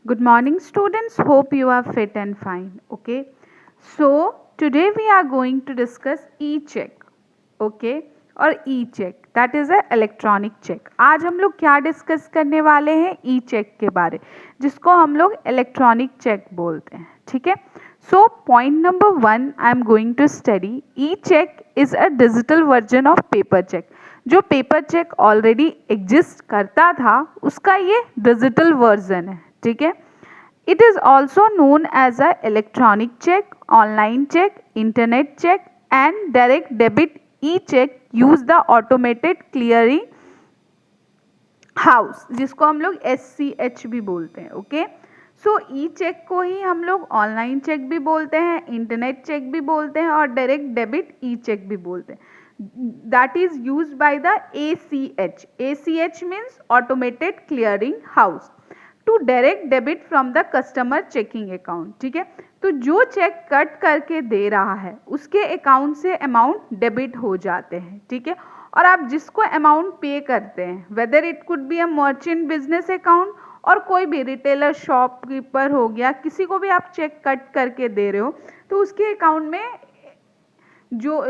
Good morning, students. Hope you are fit and fine. Okay. So, today we are going to discuss e-check. Okay. और e-check that is a electronic check. आज हम लोग क्या discuss करने वाले हैं e-check के बारे, जिसको हम लोग इलेक्ट्रॉनिक चेक बोलते हैं. ठीक है. So point number 1 I am going to study e-check is a digital version of paper cheque. जो पेपर चेक ऑलरेडी एग्जिस्ट करता था उसका ये डिजिटल वर्जन है. ठीक है. It is also known as a electronic cheque, online cheque, internet cheque and direct debit. E cheque use the automated clearing house, जिसको हम लोग SCH भी बोलते हैं. ओके. सो ई चेक को ही हम लोग ऑनलाइन चेक भी बोलते हैं, इंटरनेट चेक भी बोलते हैं और डायरेक्ट डेबिट ई चेक भी बोलते हैं. That is use by the ACH. ACH means automated clearing house to direct debit from the customer checking account. ठीक है. तो जो चेक कट करके दे रहा है उसके अकाउंट से अमाउंट डेबिट हो जाते हैं. ठीक है. और आप जिसको अमाउंट पे करते हैं, weather it could be a merchant business account और कोई भी रिटेलर शॉपकीपर हो गया, किसी को भी आप चेक कट करके दे रहे हो तो उसके अकाउंट में जो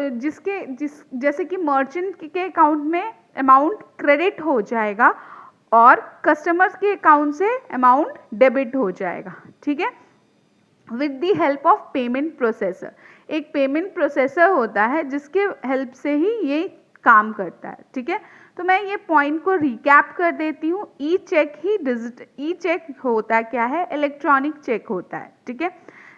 जैसे कि मर्चेंट के अकाउंट में अमाउंट क्रेडिट हो जाएगा और कस्टमर्स के अकाउंट से अमाउंट डेबिट हो जाएगा. ठीक है. With the help of payment processor. एक पेमेंट प्रोसेसर होता है जिसके हेल्प से ही ये काम करता है. ठीक है. तो मैं ये पॉइंट को रिकैप कर देती हूँ. ई चेक होता क्या है? इलेक्ट्रॉनिक चेक होता है. ठीक है.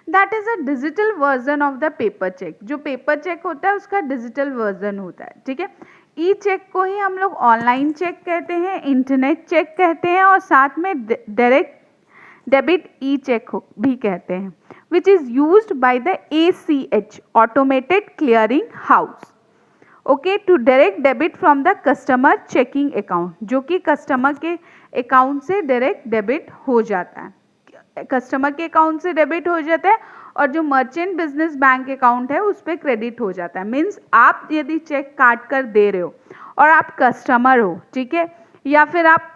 That is a digital version of the paper cheque. जो पेपर चेक होता है उसका डिजिटल वर्जन होता है. ठीक है. ई चेक को ही हम लोग ऑनलाइन चेक कहते हैं, इंटरनेट चेक कहते हैं और साथ में डायरेक्ट डेबिट ई चेक भी कहते हैं, which is used by the ACH, automated clearing house. Okay. To direct debit from the customer checking account, जो कि कस्टमर के अकाउंट से डायरेक्ट डेबिट हो जाता है. कस्टमर के अकाउंट से डेबिट हो जाता है और जो मर्चेंट बिजनेस बैंक अकाउंट है उस पर क्रेडिट हो जाता है. मीन्स आप यदि चेक काट कर दे रहे हो और आप कस्टमर हो, ठीक है, या फिर आप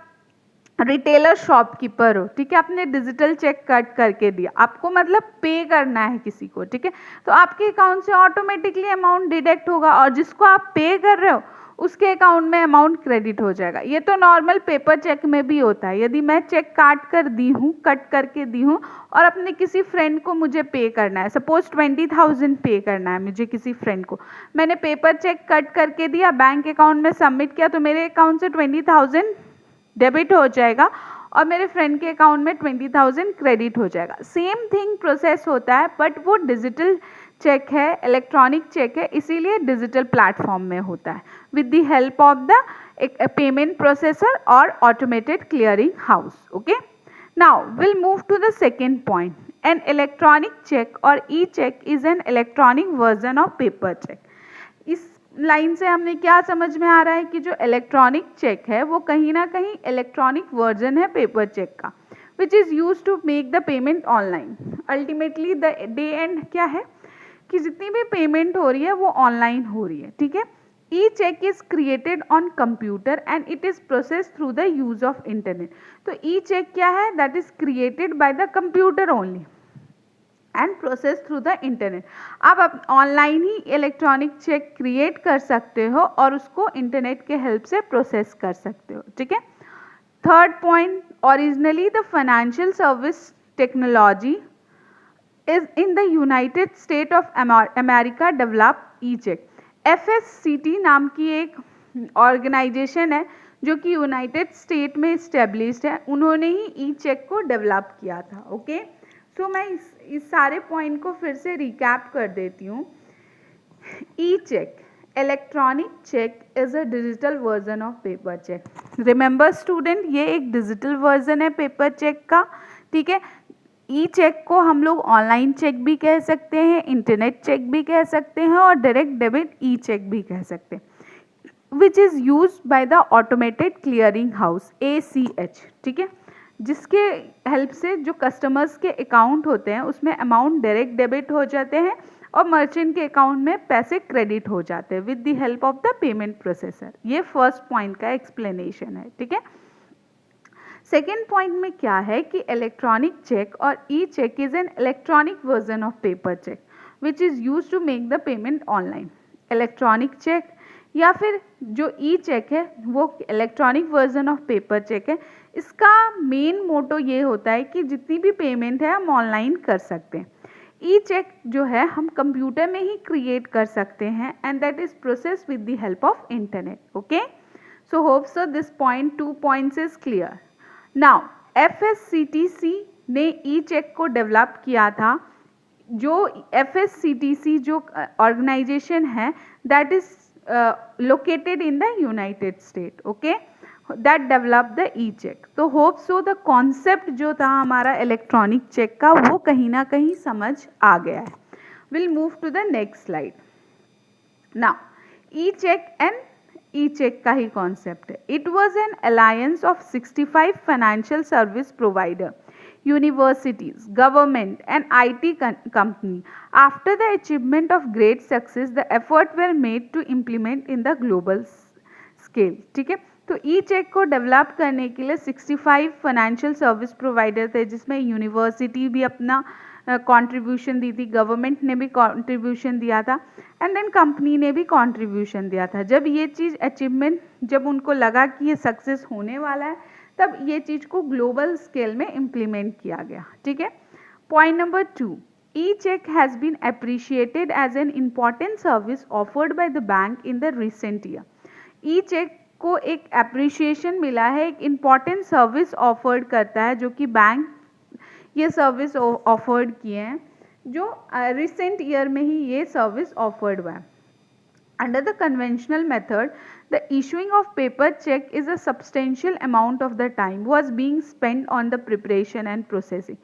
रिटेलर शॉपकीपर हो, ठीक है, आपने डिजिटल चेक कट करके दिया, आपको मतलब पे करना है किसी को, ठीक है, तो आपके अकाउंट से ऑटोमेटिकली अमाउंट डिडक्ट होगा और जिसको आप पे कर रहे हो उसके अकाउंट में अमाउंट क्रेडिट हो जाएगा. ये तो नॉर्मल पेपर चेक में भी होता है. यदि मैं चेक काट कर दी हूँ, कट करके दी हूँ और अपने किसी फ्रेंड को मुझे पे करना है, सपोज 20,000 पे करना है मुझे किसी फ्रेंड को, मैंने पेपर चेक कट करके दिया, बैंक अकाउंट में सबमिट किया, तो मेरे अकाउंट से 20,000 डेबिट हो जाएगा और मेरे फ्रेंड के अकाउंट में 20,000 क्रेडिट हो जाएगा. सेम थिंग प्रोसेस होता है बट वो डिजिटल चेक है, इलेक्ट्रॉनिक चेक है, इसीलिए डिजिटल प्लेटफॉर्म में होता है with the help of the payment processor और automated clearing house. Okay. Now will move to the second point. An electronic cheque और e check is an electronic version of paper cheque. इस line से हमने क्या समझ में आ रहा है कि जो इलेक्ट्रॉनिक चेक है वो कहीं ना कहीं इलेक्ट्रॉनिक वर्जन है पेपर चेक का, which is use to make the payment online. Ultimately the day end क्या है कि जितनी भी पेमेंट हो रही है वो ऑनलाइन हो रही है. ठीक है. E check is created on computer and it is process through the use of internet. तो ई चेक क्या है? That is created by the computer only and process through the internet. आप ऑनलाइन ही इलेक्ट्रॉनिक चेक क्रिएट कर सकते हो और उसको इंटरनेट के हेल्प से प्रोसेस कर सकते हो. ठीक है. Third point, originally the financial service technology is in the United State of America develop e cheque. FSCT नाम की एक ऑर्गेनाइजेशन है जो कि यूनाइटेड स्टेट में इस्टेब्लिश्ड है, उन्होंने ही ई चेक को डेवलप किया था. ओके. सो मैं इस सारे पॉइंट को फिर से रिकैप कर देती हूँ. E cheque, electronic cheque is a digital version of paper cheque. Remember student, ये एक डिजिटल वर्जन है पेपर चेक का. ठीक है. ई चेक को हम लोग ऑनलाइन चेक भी कह सकते हैं, इंटरनेट चेक भी कह सकते हैं और डायरेक्ट डेबिट ई चेक भी कह सकते हैं, विच is use by the automated clearing house ACH. ठीक है. जिसके हेल्प से जो कस्टमर्स के अकाउंट होते हैं उसमें अमाउंट डायरेक्ट डेबिट हो जाते हैं और मर्चेंट के अकाउंट में पैसे क्रेडिट हो जाते हैं with the help of the payment processor. ये फर्स्ट पॉइंट का एक्सप्लेनेशन है. ठीक है. सेकेंड पॉइंट में क्या है कि इलेक्ट्रॉनिक चेक और e check is an electronic version of paper cheque which is use to make the payment online. Electronic cheque या फिर जो ई चेक है वो electronic version of paper cheque है। इसका मेन मोटो ये होता है कि जितनी भी पेमेंट है हम ऑनलाइन कर सकते हैं। ई चेक जो है हम कंप्यूटर में ही क्रिएट कर सकते हैं and that is process with the help of internet. Okay, so hope so this point 2 points is clear. Now FSCTC ने ई चेक को डेवलप किया था। जो FSCTC जो ऑर्गेनाइजेशन है that is located in the United States, okay, that developed the e-check। तो hope so the concept जो था हमारा इलेक्ट्रॉनिक चेक का वो कहीं ना कहीं समझ आ गया है। Will move to the next slide. Now e check and e check का ही कॉन्सेप्ट है। It was an alliance of 65 financial service provider, universities, government and IT company. After the achievement of great success, the effort were made to implement in the global scale। ठीक है, तो e cheque को develop करने के लिए 65 financial service provider थे, जिसमें university भी अपना कंट्रीब्यूशन दी थी, गवर्नमेंट ने भी कंट्रीब्यूशन दिया था एंड देन कंपनी ने भी कंट्रीब्यूशन दिया था। जब ये चीज़ अचीवमेंट, जब उनको लगा कि ये सक्सेस होने वाला है, तब ये चीज़ को ग्लोबल स्केल में इम्प्लीमेंट किया गया। ठीक है, point number 2, e cheque has been appreciated as an important service offered by the bank in the recent year. E cheque को एक अप्रिशिएशन मिला है, एक इम्पॉर्टेंट सर्विस ऑफर्ड करता है, जो कि बैंक ये सर्विस ऑफर्ड किए हैं, जो रिसेंट ईयर में ही ये सर्विस ऑफर्ड हुआ है। Under the conventional method, the issuing of paper check is a substantial amount of the time was being spent on the preparation and processing।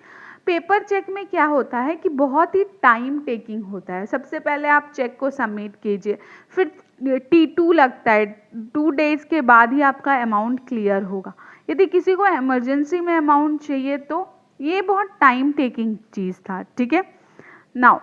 Paper cheque में क्या होता है कि बहुत ही टाइम टेकिंग होता है। सबसे पहले आप चेक को सबमिट कीजिए, फिर T2 लगता है, 2 डेज के बाद ही आपका अमाउंट क्लियर होगा। यदि किसी को इमरजेंसी में अमाउंट चाहिए तो ये बहुत टाइम टेकिंग चीज़ था। ठीक है, now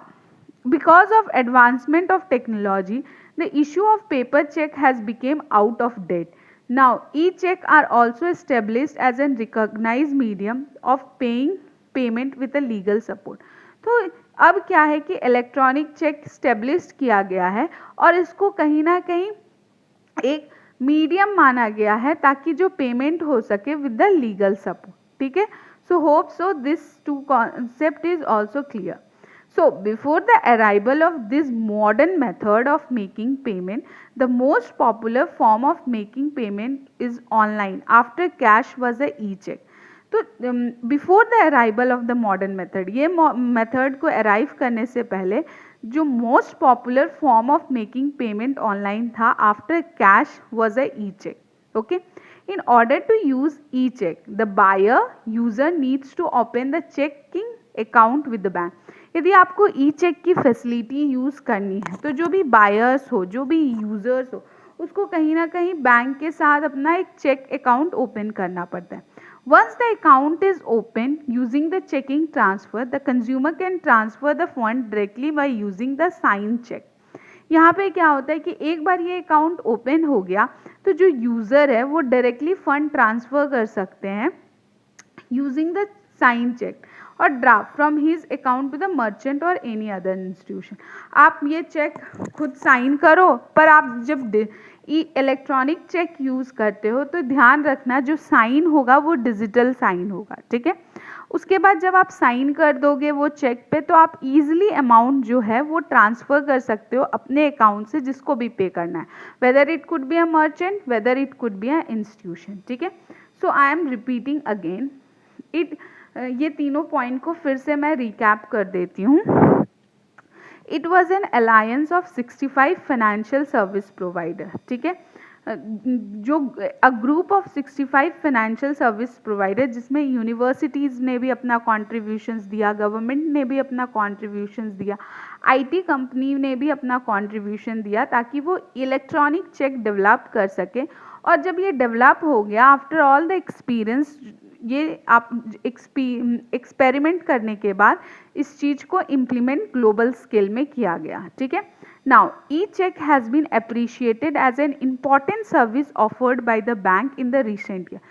because of advancement of technology, the issue of paper check has become out of date। Now e-check are also established as a recognized medium of payment with a legal support। तो अब क्या है कि electronic check establish किया गया है और इसको कहीं ना कहीं एक मीडियम माना गया है ताकि जो पेमेंट हो सके विद द लीगल सपोर्ट। ठीक है, so hope so this 2 concept is also clear। So before the arrival of this modern method of making payment, the most popular form of making payment is online after cash was a e-check। तो before the arrival of the modern method, ये method को arrive करने से पहले जो most popular form of making payment online था after cash was a e-check। Okay, in order to use e-check, the buyer user needs to open the checking account with the bank। यदि आपको ई check की facility use करनी है तो जो भी buyers हो, जो भी यूज़र्स हो, उसको कहीं ना कहीं बैंक के साथ अपना एक चेक अकाउंट ओपन करना पड़ता है। Once the account is open using the checking transfer, the consumer can transfer the fund directly by using the sign cheque. यहाँ पे क्या होता है कि एक बार ये अकाउंट ओपन हो गया तो जो यूज़र है वो डायरेक्टली फंड ट्रांसफ़र कर सकते हैं using the sign cheque or draft from his account to the merchant or any other institution. आप ये चेक खुद साइन करो, पर आप जब इलेक्ट्रॉनिक चेक यूज़ करते हो तो ध्यान रखना जो साइन होगा वो डिजिटल साइन होगा। ठीक है, उसके बाद जब आप साइन कर दोगे वो चेक पे तो आप इजीली अमाउंट जो है वो ट्रांसफ़र कर सकते हो अपने अकाउंट से जिसको भी पे करना है, whether it could be a merchant, whether it could be a institution. ठीक है, so I am repeating again it. ये तीनों पॉइंट को फिर से मैं रिकैप कर देती हूँ। It was an alliance of 65 financial service provider. ठीक है, जो a group of 65 financial service provider जिसमें यूनिवर्सिटीज़ ने भी अपना कॉन्ट्रीब्यूशंस दिया, गवर्नमेंट ने भी अपना कॉन्ट्रीब्यूशंस दिया, आईटी कंपनी ने भी अपना कॉन्ट्रीब्यूशन दिया ताकि वो इलेक्ट्रॉनिक चेक डेवलप कर सके। और जब ये डेवलप हो गया आफ्टर ऑल द एक्सपीरियंस, ये आप एक्सपेरिमेंट करने के बाद इस चीज़ को इम्प्लीमेंट ग्लोबल स्केल में किया गया। ठीक है, now e cheque has been appreciated as an important service offered by the bank in the recent year.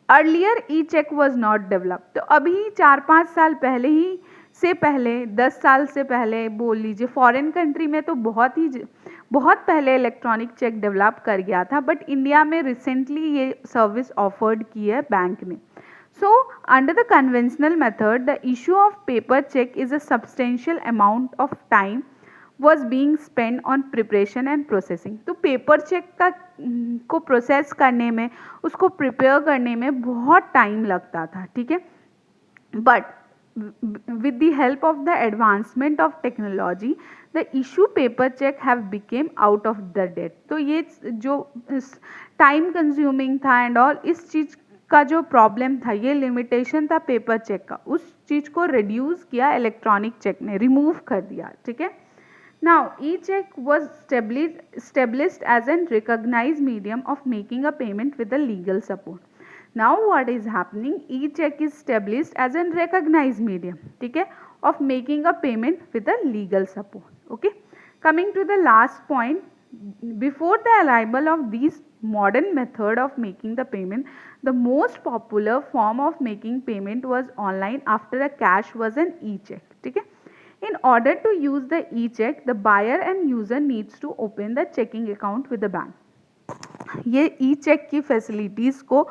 Earlier e cheque was not develop. तो अभी 4-5 साल पहले ही से पहले 10 साल से पहले बोल लीजिए, फॉरेन कंट्री में तो बहुत पहले इलेक्ट्रॉनिक चेक डेवलप कर गया था, बट इंडिया में रिसेंटली ये सर्विस ऑफर्ड की है बैंक ने। So, under the conventional method, the issue of paper check is a substantial amount of time was being spent on preparation and processing. तो paper check को process करने में, उसको प्रिपेयर करने में बहुत टाइम लगता था, ठीक है। But with the help of the advancement of technology, the issue paper check have became out of the date. तो ये जो टाइम कंज्यूमिंग था एंड ऑल, इस चीज़ का जो प्रॉब्लम था, ये लिमिटेशन था पेपर चेक का, उस चीज़ को रिड्यूस किया इलेक्ट्रॉनिक चेक ने, रिमूव कर दिया, ठीक है। Now e cheque was established as an recognized medium of making a payment with a legal support. Now what is happening, e-check is established as a recognized medium, ठीक है, of making a payment with a legal support. Okay, coming to the last point, before the arrival of these modern method of making the payment, the most popular form of making payment was online after a cash was an e-check, ठीक है। In order to use the e-check, the buyer and user needs to open the checking account with the bank. ये ई check की facilities को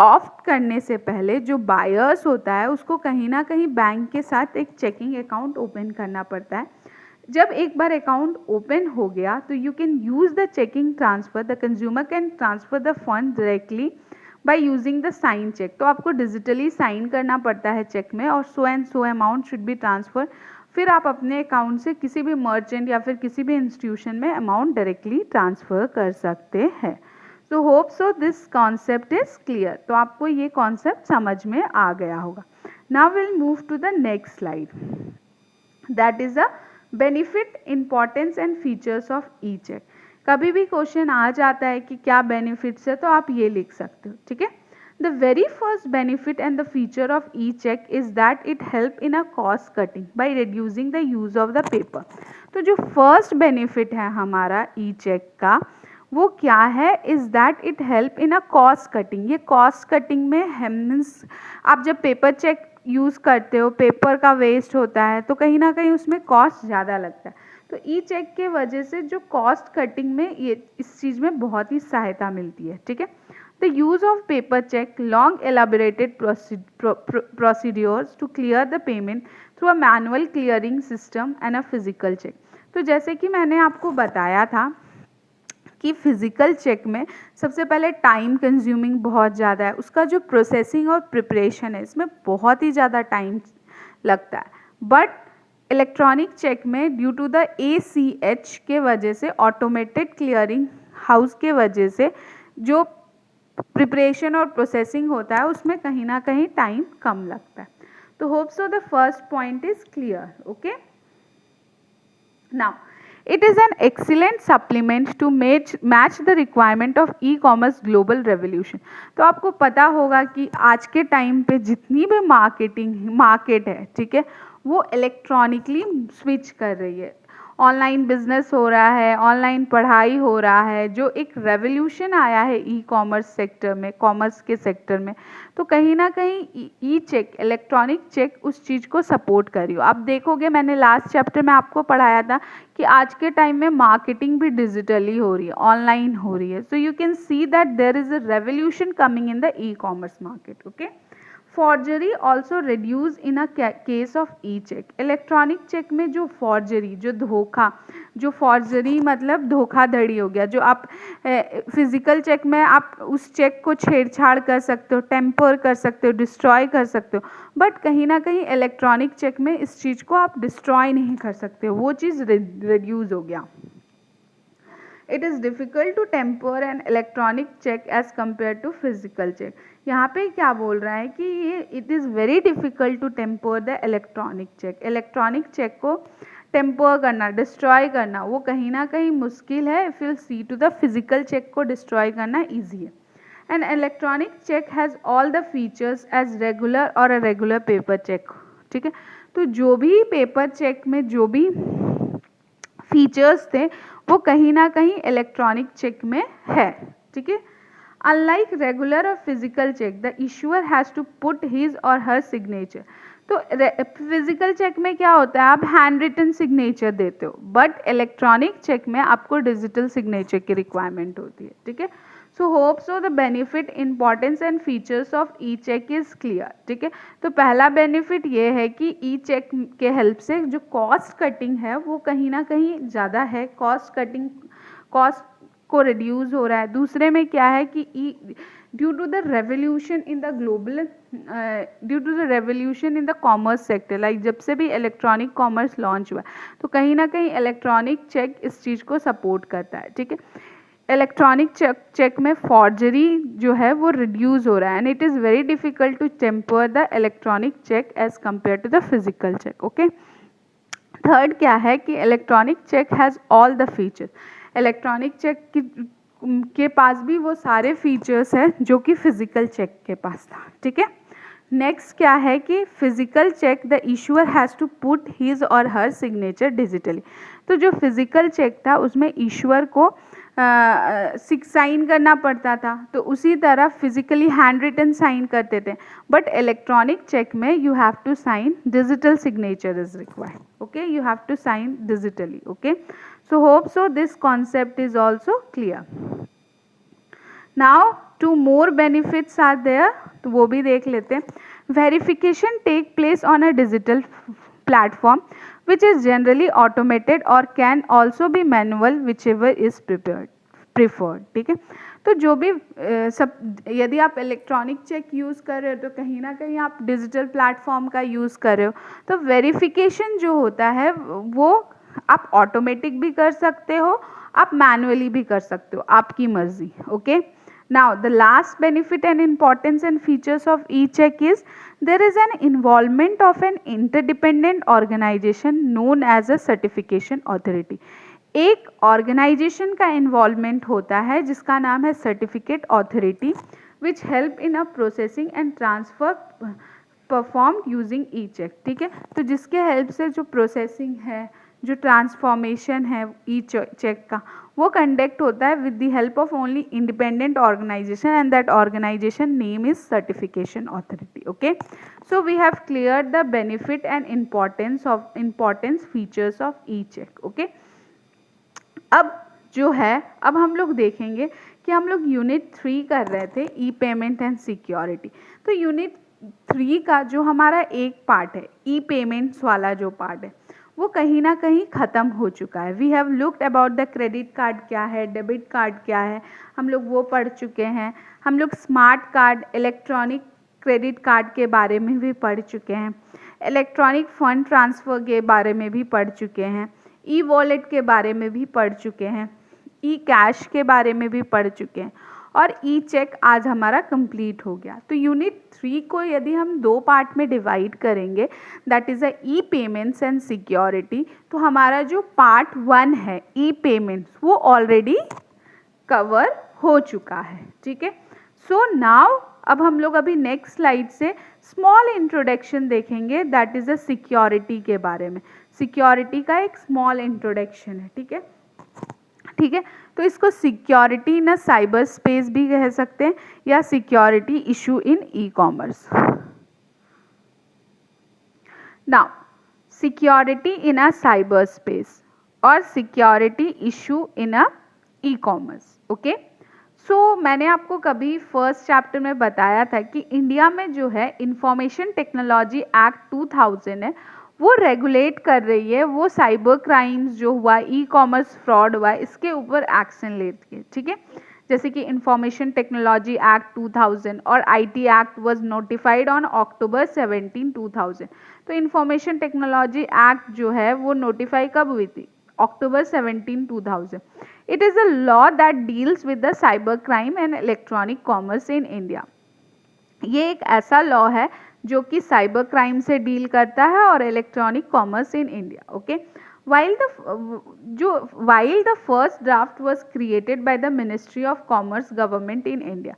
opt करने से पहले जो buyers होता है उसको कहीं ना कहीं बैंक के साथ एक चेकिंग अकाउंट ओपन करना पड़ता है। जब एक बार अकाउंट ओपन हो गया तो you can use the checking transfer, the consumer can transfer the fund directly by using the sign cheque. तो आपको डिजिटली साइन करना पड़ता है चेक में, और so and so amount should be transfer. फिर आप अपने अकाउंट से किसी भी मर्चेंट या फिर किसी भी इंस्टीट्यूशन में अमाउंट डायरेक्टली ट्रांसफ़र कर सकते हैं। So hope so this concept is clear. तो आपको ये कॉन्सेप्ट समझ में आ गया होगा। Now will move to the next slide, that is a benefit, importance and features of e cheque. कभी भी क्वेश्चन आ जाता है कि क्या बेनिफिट्स है, तो आप ये लिख सकते हो, ठीक है। The very first benefit and the feature of e check is that it help in a cost cutting by reducing the use of the paper. तो जो फर्स्ट बेनिफिट है हमारा ई चेक का, वो क्या है, is that it help in a cost cutting. ये cost cutting में मीन्स आप जब पेपर चेक यूज़ करते हो, पेपर का वेस्ट होता है, तो कहीं ना कहीं उसमें कॉस्ट ज़्यादा लगता है। तो ई चेक के वजह से जो कॉस्ट कटिंग में ये इस चीज़ में बहुत ही सहायता मिलती है, ठीक है। The use of paper cheque, long elaborated procedures to clear the payment through a manual clearing system and a physical cheque. तो जैसे कि मैंने आपको बताया था कि फिज़िकल चेक में सबसे पहले टाइम कंज्यूमिंग बहुत ज़्यादा है, उसका जो प्रोसेसिंग और प्रिपरेशन है इसमें बहुत ही ज़्यादा टाइम लगता है। बट इलेक्ट्रॉनिक चेक में ड्यू टू द ACH के वजह से, ऑटोमेटेड क्लियरिंग हाउस के वजह से, जो प्रिपरेशन और प्रोसेसिंग होता है उसमें कहीं ना कहीं टाइम कम लगता है। तो hope so the first point is clear. Okay, now it is an excellent supplement to match the requirement of e-commerce global revolution। तो आपको पता होगा कि आज के टाइम पे जितनी भी मार्केट है, ठीक है, वो इलेक्ट्रॉनिकली स्विच कर रही है। ऑनलाइन बिजनेस हो रहा है, ऑनलाइन पढ़ाई हो रहा है, जो एक रेवोल्यूशन आया है ई कॉमर्स सेक्टर में, कॉमर्स के सेक्टर में। तो कहीं ना कहीं ई चेक, इलेक्ट्रॉनिक चेक उस चीज़ को सपोर्ट कर रही हो। आप देखोगे, मैंने लास्ट चैप्टर में आपको पढ़ाया था कि आज के टाइम में मार्केटिंग भी डिजिटली हो रही है, ऑनलाइन हो रही है। So you can see that there is a revolution coming in the e commerce market. Okay, forgery also reduce in a case of e cheque. Electronic cheque में जो फॉर्जरी, जो धोखा, जो फॉर्जरी मतलब धोखाधड़ी हो गया, जो आप फिजिकल चेक में आप उस चेक को छेड़छाड़ कर सकते हो, टेम्पर कर सकते हो, डिस्ट्रॉय कर सकते हो, बट कहीं ना कहीं इलेक्ट्रॉनिक चेक में इस चीज़ को आप डिस्ट्रॉय नहीं कर सकते हो, वो चीज़ रिड्यूस हो गया। It is difficult to tamper an electronic cheque as compare to physical cheque. यहाँ पे क्या बोल रहा है कि ये it is very difficult to tamper the electronic cheque. Electronic cheque को टेम्पर करना, डिस्ट्रॉय करना, वो कहीं ना कहीं मुश्किल है। If you see to the physical cheque को डिस्ट्रॉय करना ईजी है। An electronic cheque has all the features as regular or a regular paper check. ठीक है, तो जो भी पेपर चेक में जो भी फीचर्स थे वो कहीं ना कहीं इलेक्ट्रॉनिक चेक में है। ठीक है, Unlike regular or physical check, the issuer has to put his or her signature. तो फिजिकल चेक में क्या होता है, आप हैंड रिटन सिग्नेचर देते हो, बट इलेक्ट्रॉनिक चेक में आपको डिजिटल सिग्नेचर की रिक्वायरमेंट होती है, ठीक है. So hope so the benefit, importance and features of e check is clear, ठीक है. तो पहला बेनिफिट ये है कि ई चेक के हेल्प से जो कॉस्ट कटिंग है वो कहीं ना कहीं ज़्यादा है, कॉस्ट को रिड्यूस हो रहा है. दूसरे में क्या है कि due to the revolution in the commerce sector, like जब से भी इलेक्ट्रॉनिक कॉमर्स लॉन्च हुआ तो कहीं ना कहीं इलेक्ट्रॉनिक चेक इस चीज़ को सपोर्ट करता है, ठीक है. इलेक्ट्रॉनिक चेक में फॉर्जरी जो है वो रिड्यूस हो रहा है, and it is very difficult to tamper the electronic cheque as compare to the physical cheque. Okay. Third क्या है कि electronic cheque has all the features. Electronic cheque के पास भी वो सारे फीचर्स हैं जो कि फिजिकल चेक के पास था, ठीक है. नेक्स्ट क्या है कि physical cheque the issuer has to put his or her signature digitally. तो जो फिजिकल चेक था उसमें इशूअर को साइन करना पड़ता था, तो उसी तरह फिजिकली हैंड रिटन साइन करते थे, बट इलेक्ट्रॉनिक चेक में you have to sign, digital signature is required. Okay, you have to sign digitally. Okay, so hope so this concept is also clear. Now two more benefits are there, तो वो भी देख लेते हैं. Verification take place on a digital platform which is generally automated or can also be manual, whichever is preferred. ठीक है. तो जो भी यदि आप इलेक्ट्रॉनिक चेक यूज़ कर रहे हो तो कहीं ना कहीं आप डिजिटल प्लेटफॉर्म का यूज़ कर रहे हो, तो वेरिफिकेशन जो होता है वो आप ऑटोमेटिक भी कर सकते हो, आप मैनुअली भी कर सकते हो, आपकी मर्जी. Okay. Now the last benefit and importance and features of e check is there is an involvement of an interdependent organisation known as a certification authority. एक ऑर्गेनाइजेशन का इन्वॉल्वमेंट होता है जिसका नाम है certificate authority, which help in a processing and transfer perform using e check. ठीक है. तो जिसके हेल्प से जो प्रोसेसिंग है, जो ट्रांसफॉर्मेशन है ई चेक का, वो कंडक्ट होता है with the help of only independent organisation, and that organisation name is certification authority. Okay. So we have clear the benefit and importance features of e check. Okay. अब जो है, अब हम लोग देखेंगे कि हम लोग यूनिट 3 कर रहे थे, ई पेमेंट एंड सिक्योरिटी. तो यूनिट 3 का जो हमारा एक पार्ट है, ई पेमेंट्स वाला जो पार्ट है, वो कहीं ना कहीं ख़त्म हो चुका है. We have looked about the credit card क्या है, डेबिट कार्ड क्या है, हम लोग वो पढ़ चुके हैं. हम लोग smart card, electronic credit card के बारे में भी पढ़ चुके हैं, इलेक्ट्रॉनिक फंड ट्रांसफ़र के बारे में भी पढ़ चुके हैं, ई वॉलेट के बारे में भी पढ़ चुके हैं, ई कैश के बारे में भी पढ़ चुके हैं, और ई चेक आज हमारा कंप्लीट हो गया. तो यूनिट 3 को यदि हम 2 पार्ट में डिवाइड करेंगे, that is a E payments and security, तो हमारा जो पार्ट 1 है ई पेमेंट्स, वो ऑलरेडी कवर हो चुका है. ठीक है. सो नाउ अब हम लोग अभी नेक्स्ट स्लाइड से स्मॉल इंट्रोडक्शन देखेंगे, दैट इज़ अ सिक्योरिटी के बारे में. सिक्योरिटी का एक स्मॉल इंट्रोडक्शन है. ठीक है. ठीक है. तो इसको सिक्योरिटी इन साइबर स्पेस भी कह सकते हैं, या security issue in e commerce. Now security in a cyber space और security issue in a e commerce. Okay. So मैंने आपको कभी फर्स्ट चैप्टर में बताया था कि इंडिया में जो है इंफॉर्मेशन टेक्नोलॉजी एक्ट 2000 है, वो रेगुलेट कर रही है वो साइबर क्राइम्स जो हुआ, ई कॉमर्स फ्रॉड हुआ, इसके ऊपर एक्शन लेती है. ठीक है. जैसे कि इंफॉर्मेशन टेक्नोलॉजी एक्ट 2000 और IT act was notified on October 17, 2000. तो इंफॉर्मेशन टेक्नोलॉजी एक्ट जो है वो नोटिफाई कब हुई थी? October 17, 2000. It is a law that deals with the cyber crime and electronic commerce in India. ये एक ऐसा लॉ है जो कि साइबर क्राइम से डील करता है और electronic commerce in India. Okay. while the first draft was created by the Ministry of Commerce government in India.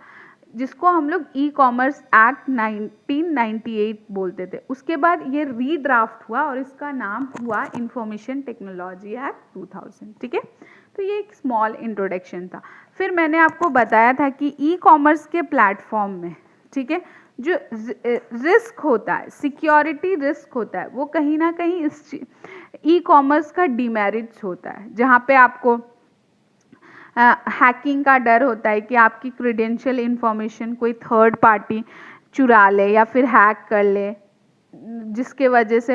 जिसको हम लोग ई कॉमर्स एक्ट 1998 बोलते थे। उसके बाद ये रीड्राफ्ट हुआ और इसका नाम हुआ इंफॉर्मेशन टेक्नोलॉजी एक्ट 2000। ठीक है, तो ये एक स्मॉल इंट्रोडक्शन था। फिर मैंने आपको बताया था कि ई कॉमर्स के प्लेटफॉर्म में, ठीक है, जो रिस्क होता है, सिक्योरिटी रिस्क होता है, वो कहीं ना कहीं इस ई कॉमर्स का डिमेरिट्स होता है, जहाँ पे आपको हैकिंग का डर होता है कि आपकी क्रेडेंशियल इंफॉर्मेशन कोई थर्ड पार्टी चुरा ले या फिर हैक कर ले, जिसके वजह से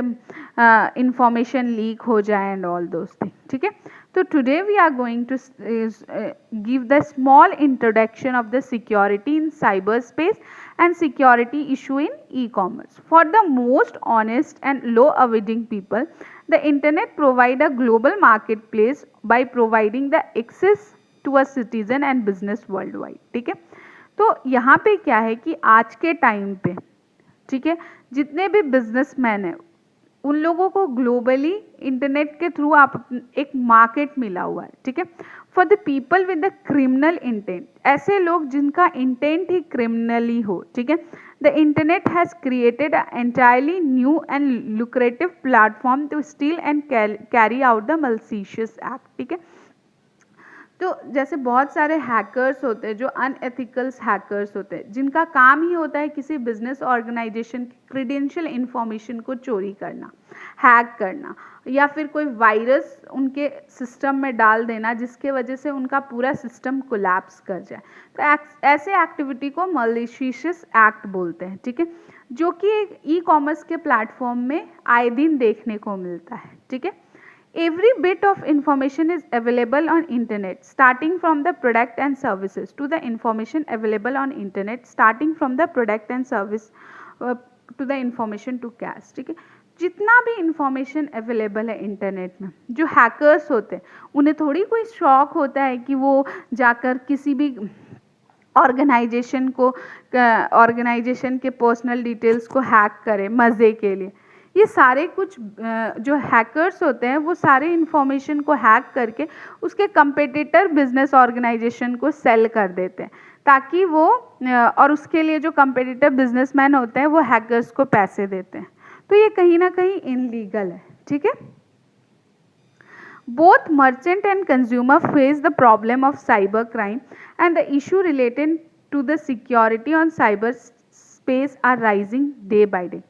इंफॉर्मेशन लीक हो जाए एंड ऑल दोस थिंग। ठीक है, तो today we are going to give the small introduction of the security in cyber space and security issue in e-commerce. For the most honest and low awaiting people, the internet provide a global marketplace by providing the access to a citizen and business worldwide. ठीक है, तो यहाँ पे क्या है कि आज के टाइम पे, ठीक है, जितने भी बिजनेसमैन हैं उन लोगों को ग्लोबली इंटरनेट के थ्रू आप एक मार्केट मिला हुआ है। ठीक है, for the people with the criminal intent, ऐसे लोग जिनका इंटेंट ही क्रिमिनली हो, ठीक है, the internet has created a entirely new and lucrative platform to steal and carry out the malicious act. ठीक है, तो जैसे बहुत सारे हैकर्स होते हैं जो अनएथिकल्स हैकर्स होते हैं, जिनका काम ही होता है किसी बिजनेस ऑर्गेनाइजेशन की क्रेडेंशियल इंफॉर्मेशन को चोरी करना, हैक करना, या फिर कोई वायरस उनके सिस्टम में डाल देना जिसके वजह से उनका पूरा सिस्टम कोलैप्स कर जाए। तो ऐसे एक्टिविटी को मलिशियस एक्ट बोलते हैं। ठीक है, जो कि ई कॉमर्स के प्लेटफॉर्म में आए दिन देखने को मिलता है। ठीक है, every bit of information is available on internet, starting from the product and services to the information available on internet, starting from the product and service to the information to cash। ठीक है, जितना भी information available है internet में, जो hackers होते हैं उन्हें थोड़ी कोई शौक होता है कि वो जाकर किसी भी ऑर्गेनाइजेशन के पर्सनल डिटेल्स को हैक करे मज़े के लिए। ये सारे कुछ जो हैकर्स होते हैं वो सारे इंफॉर्मेशन को हैक करके उसके कंपेटिटर बिजनेस ऑर्गेनाइजेशन को सेल कर देते हैं, ताकि वो और उसके लिए जो कंपेटिटर बिजनेसमैन होते हैं वो हैकर्स को पैसे देते हैं। तो ये कहीं ना कहीं इनलीगल है। ठीक है, both merchant and consumer face the problem of cyber crime and the issue related to the security on cyber space are rising day by day।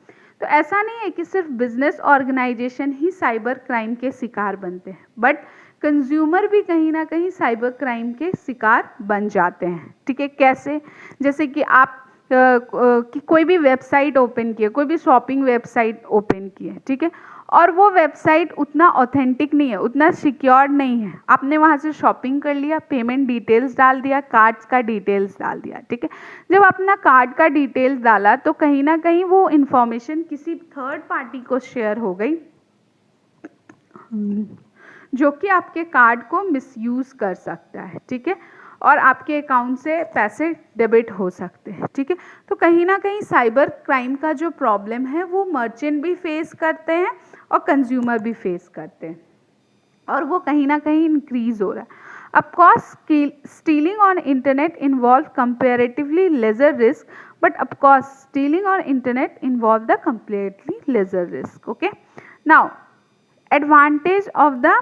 तो ऐसा नहीं है कि सिर्फ बिजनेस ऑर्गेनाइजेशन ही साइबर क्राइम के शिकार बनते हैं, बट कंज्यूमर भी कहीं ना कहीं साइबर क्राइम के शिकार बन जाते हैं। ठीक है, कैसे? जैसे कि आप कि कोई भी वेबसाइट ओपन की है, कोई भी शॉपिंग वेबसाइट ओपन की है, ठीक है, और वो वेबसाइट उतना ऑथेंटिक नहीं है, उतना सिक्योर नहीं है। आपने वहाँ से शॉपिंग कर लिया, पेमेंट डिटेल्स डाल दिया, कार्ड्स का डिटेल्स डाल दिया। ठीक है, जब अपना कार्ड का डिटेल्स डाला तो कहीं ना कहीं वो इंफॉर्मेशन किसी थर्ड पार्टी को शेयर हो गई, जो कि आपके कार्ड को मिसयूज़ कर सकता है। ठीक है, और आपके अकाउंट से पैसे डेबिट हो सकते हैं। ठीक है, तो कहीं ना कहीं साइबर क्राइम का जो प्रॉब्लम है वो मर्चेंट भी फेस करते हैं और कंज्यूमर भी फेस करते हैं, और वो कहीं ना कहीं इंक्रीज हो रहा है। Of course stealing on internet involve comparatively lesser risk, but of course stealing on internet involve the completely lesser risk. Okay, now advantage of the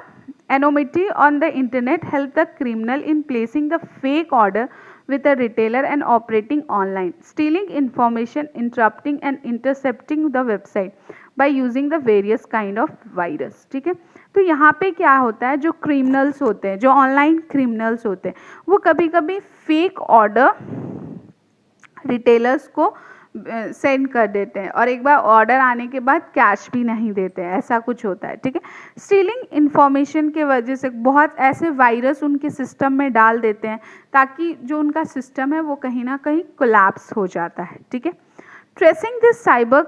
anonymity on the internet help the criminal in placing the fake order with a retailer and operating online, stealing information, interrupting and intercepting the website by using the various kind of virus। ठीक है, तो यहाँ पे क्या होता है, जो criminals होते हैं, जो ऑनलाइन क्रिमिनल्स होते हैं, वो कभी कभी फेक ऑर्डर रिटेलर्स को सेंड कर देते हैं और एक बार ऑर्डर आने के बाद कैश भी नहीं देते हैं, ऐसा कुछ होता है। ठीक है, स्टीलिंग इन्फॉर्मेशन के वजह से बहुत ऐसे वायरस उनके सिस्टम में डाल देते हैं ताकि जो उनका सिस्टम है वो कहीं ना कहीं कोलैप्स हो जाता है। ठीक है, tracing this cyber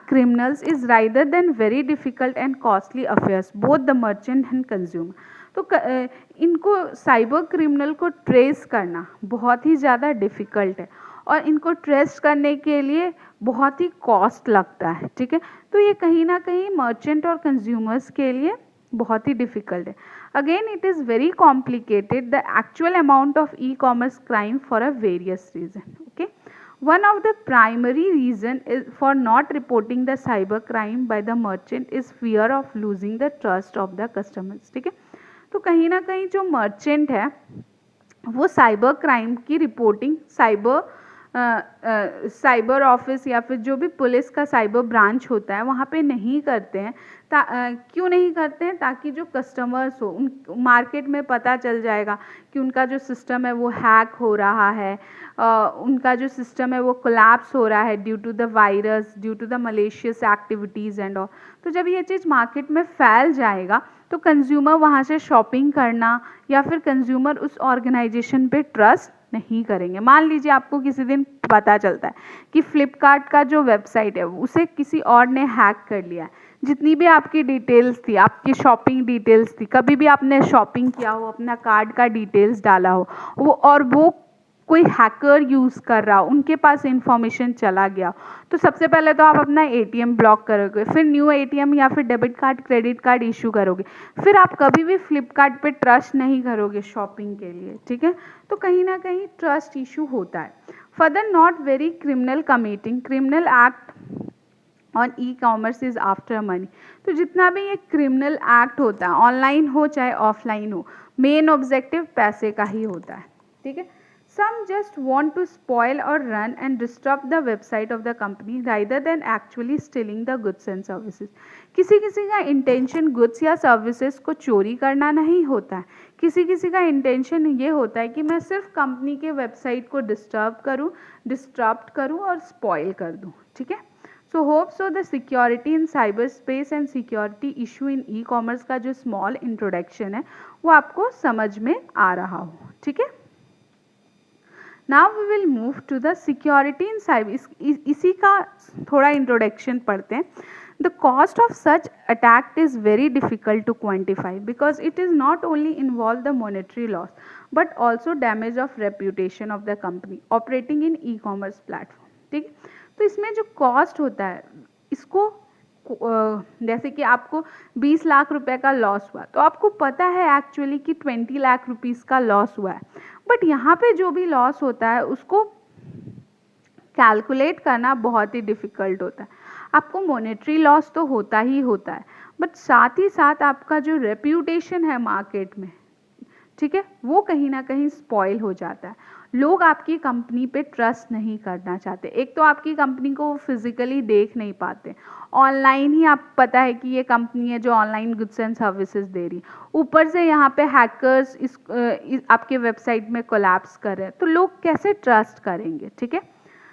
criminals is rather than very difficult and costly affairs both the merchant and consumer. तो इनको साइबर क्रिमिनल को ट्रेस करना बहुत ही ज़्यादा डिफ़िकल्ट है और इनको ट्रेस करने के लिए बहुत ही कॉस्ट लगता है। ठीक है, तो ये कहीं ना कहीं मर्चेंट और कंज्यूमर्स के लिए बहुत ही डिफिकल्ट है. Again it is very complicated the actual amount of e commerce crime for a various reason. Okay, one of the primary reason is for not reporting the cyber crime by the merchant is fear of losing the trust of the customers. ठीक है, तो कहीं ना कहीं जो merchant है वो cyber crime की रिपोर्टिंग साइबर ऑफिस या फिर जो भी पुलिस का साइबर ब्रांच होता है वहाँ पे नहीं करते हैं. क्यों नहीं करते हैं? ताकि जो कस्टमर्स हो उन मार्केट में पता चल जाएगा कि उनका जो सिस्टम है वो हैक हो रहा है, उनका जो सिस्टम है वो कोलैप्स हो रहा है due to the virus, due to the malicious activities and all. तो जब ये चीज़ मार्केट में फैल जाएगा तो कंज्यूमर वहाँ से शॉपिंग करना या फिर कंज्यूमर उस ऑर्गेनाइजेशन पे ट्रस्ट नहीं करेंगे. मान लीजिए आपको किसी दिन पता चलता है कि फ्लिपकार्ट का जो वेबसाइट है उसे किसी और ने हैक कर लिया है. जितनी भी आपकी डिटेल्स थी, आपकी शॉपिंग डिटेल्स थी, कभी भी आपने शॉपिंग किया हो, अपना कार्ड का डिटेल्स डाला हो, वो कोई हैकर यूज़ कर रहा हो, उनके पास इंफॉर्मेशन चला गया, तो सबसे पहले तो आप अपना एटीएम ब्लॉक करोगे, फिर न्यू एटीएम या फिर debit card credit card issue करोगे, फिर आप कभी भी फ्लिपकार्ट पे ट्रस्ट नहीं करोगे शॉपिंग के लिए. ठीक है, तो कहीं ना कहीं ट्रस्ट इशू होता है. Further, not very criminal committing criminal act on e commerce is after money. तो जितना भी ये क्रिमिनल एक्ट होता है, ऑनलाइन हो चाहे ऑफलाइन हो, मेन ऑब्जेक्टिव पैसे का ही होता है. ठीक है, some just want to spoil or run and disrupt the website of the company rather than actually stealing the goods and services. किसी किसी का इंटेंशन गुड्स या सर्विसेज को चोरी करना नहीं होता है, किसी किसी का इंटेंशन ये होता है कि मैं सिर्फ कंपनी के वेबसाइट को डिस्टर्ब करूँ और स्पॉइल कर दूँ. ठीक है, so hope so the security in cyber space and security issue in e commerce का जो स्मॉल इंट्रोडक्शन है वो आपको समझ में आ रहा हो. ठीक है, Now we will move to the security in cyber. इसी का थोड़ा इंट्रोडक्शन पढ़ते हैं. The cost of such attack is very difficult to quantify because it is not only involve the monetary loss but also damage of reputation of the company operating in e-commerce platform. ठीक है, तो इसमें जो cost होता है इसको जैसे कि आपको 20 लाख रुपए का लॉस हुआ तो आपको पता है एक्चुअली कि 20 लाख रुपीस का लॉस हुआ है, बट यहाँ पे जो भी लॉस होता है उसको कैलकुलेट करना बहुत ही डिफ़िकल्ट होता है. आपको मॉनेटरी लॉस तो होता ही होता है, बट साथ ही साथ आपका जो रेप्यूटेशन है मार्केट में, ठीक है, वो कहीं ना कहीं स्पॉइल हो जाता है. लोग आपकी कंपनी पे ट्रस्ट नहीं करना चाहते. एक तो आपकी कंपनी को फिजिकली देख नहीं पाते, ऑनलाइन ही आप पता है कि ये कंपनी है जो ऑनलाइन गुड्स एंड सर्विसेज दे रही, ऊपर से यहाँ पे हैकर्स आपके वेबसाइट में कोलैप्स कर रहे हैं, तो लोग कैसे ट्रस्ट करेंगे. ठीक है,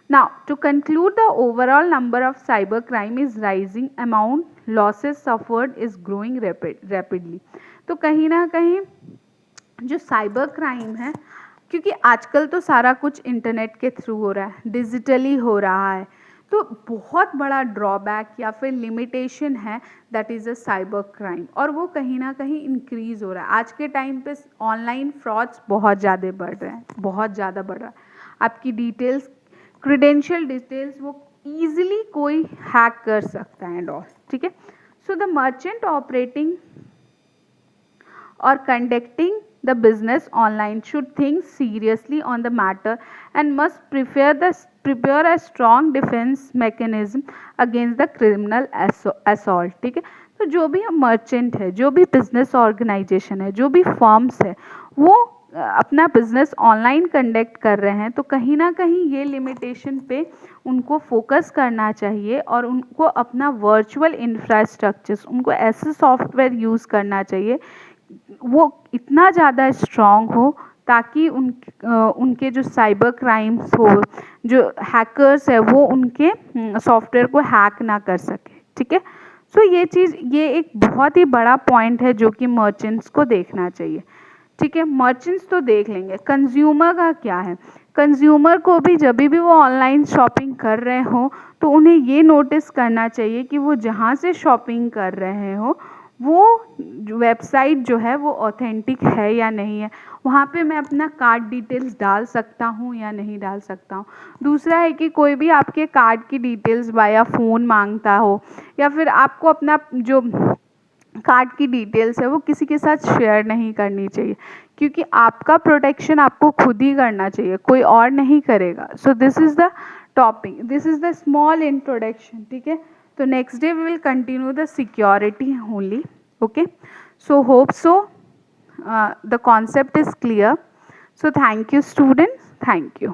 now to conclude the overall number of cyber crime is rising, amount losses suffered is growing rapidly. तो कहीं ना कहीं जो साइबर क्राइम है, क्योंकि आजकल तो सारा कुछ इंटरनेट के थ्रू हो रहा है, डिजिटली हो रहा है, तो बहुत बड़ा ड्रॉबैक या फिर लिमिटेशन है that is a cyber crime, और वो कहीं ना कहीं इंक्रीज़ हो रहा है. आज के टाइम पे ऑनलाइन फ्रॉड्स बहुत ज़्यादा बढ़ रहे हैं, बहुत ज़्यादा बढ़ रहा है. आपकी डिटेल्स, क्रेडेंशियल डिटेल्स वो ईजिली कोई हैक कर सकता है एंड ऑल. ठीक है, so the merchant operating or conducting the business online should think seriously on the matter and must prepare a strong defense mechanism against the criminal assault. ठीक है, तो जो भी मर्चेंट है, जो भी बिजनेस ऑर्गेनाइजेशन है, जो भी फर्म्स है, वो अपना बिजनेस ऑनलाइन कंडक्ट कर रहे हैं, तो कहीं ना कहीं ये लिमिटेशन पे उनको फोकस करना चाहिए और उनको अपना वर्चुअल इंफ्रास्ट्रक्चर्स, उनको ऐसे सॉफ्टवेयर यूज़ करना चाहिए वो इतना ज़्यादा स्ट्रॉन्ग हो ताकि उनके जो साइबर क्राइम्स हो, जो हैकर्स है, वो उनके सॉफ्टवेयर को हैक ना कर सके. ठीक है, सो ये एक बहुत ही बड़ा पॉइंट है जो कि मर्चेंट्स को देखना चाहिए. ठीक है, मर्चेंट्स तो देख लेंगे, कंज्यूमर का क्या है. कंज्यूमर को भी जब भी वो ऑनलाइन शॉपिंग कर रहे हो तो उन्हें ये नोटिस करना चाहिए कि वो जहाँ से शॉपिंग कर रहे हो वो वेबसाइट जो है वो ऑथेंटिक है या नहीं है, वहाँ पे मैं अपना कार्ड डिटेल्स डाल सकता हूँ या नहीं डाल सकता हूँ. दूसरा है कि कोई भी आपके कार्ड की डिटेल्स वाया फ़ोन मांगता हो या फिर आपको अपना जो कार्ड की डिटेल्स है वो किसी के साथ शेयर नहीं करनी चाहिए, क्योंकि आपका प्रोटेक्शन आपको खुद ही करना चाहिए, कोई और नहीं करेगा। So this is the topic, this is the small introduction, ठीक है। तो next day we will continue the security only, okay. So hope so the concept is clear. So thank you students, thank you.